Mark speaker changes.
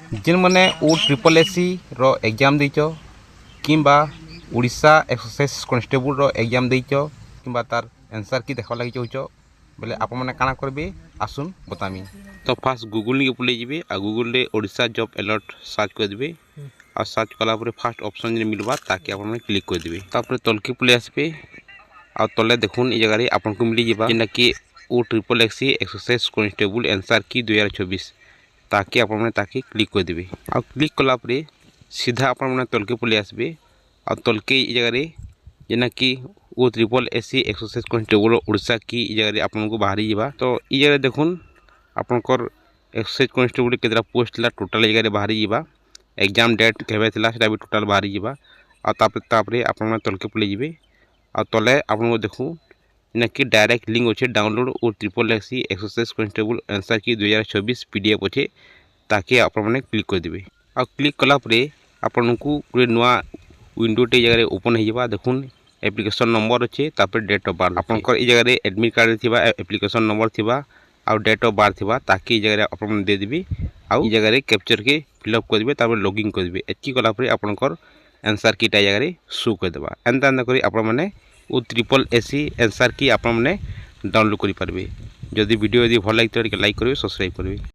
Speaker 1: जेन मैंने ओ triple SC रो exam देच किंबा Orissa exercise constable रो exam देच किंबा तार आंसर की देखा लगी चाहूच बोले आप मैंने काना करबे आसुन बतामी। तो फास्ट गूगल के बुले जी आ गूगल रे ओडिशा जॉब अलर्ट सर्च कर देबे और सर्च कला फास्ट ऑप्शन जे मिलबा ताकि आप क्लिक कर देबे। तापर तलके पुले आसबे आ तले देखुन ए जगह आपन को मिली जिबा जेना कि O triple SC exercise constable answer key 2024 ताकि आप ताकि क्लिक कर देबे। आ क्लिक कला सीधा आप तलके पुले आसबे आ तलके ए जगह जेना कि O triple SC exercise constable Orissa की जगह आपन को बाहरी जावा। तो ये जगह देखुन आपनकर एक्सरसाइज कॉन्स्टेबल केतरा पोस्ट ला टोटल जगह बाहरी जावा एग्जाम डेट केबे थिला सेटा भी टोटल बाहरी जावा। आ तापरे आपन तलके पुले जिबे आ तले आपन को देखु ना कि डायरेक्ट लिंक अच्छे download O triple SC exercise constable answer key 2024 PDF अच्छे ताकि आप क्लिक कर देबे। आ क्लिक कला आपन को गोटे नुआ विंडोटे जगह ओपन हो जावा। देखुन एप्लिकेशन नंबर अच्छे तापर डेट ऑफ बर्थ आपनकर ए जगह एडमिट कार्ड थिबा एप्लिकेशन नंबर थिबा आ डेट ऑफ बर्थ थिबा ताकि ए जगह आपन दे देबे आ ए जगह कैप्चर के फिलअप कर देबे तापर लॉगिन कर देबे। एची कला आपनकर आंसर की जगह शो कर देबा। एंता करी आप माने ओ ट्रिपल एससी आंसर की आप डाउनलोड कर पारबे। जदि वीडियो यदि भल लगे तो लाइक करेंगे सब्सक्राइब करेंगे।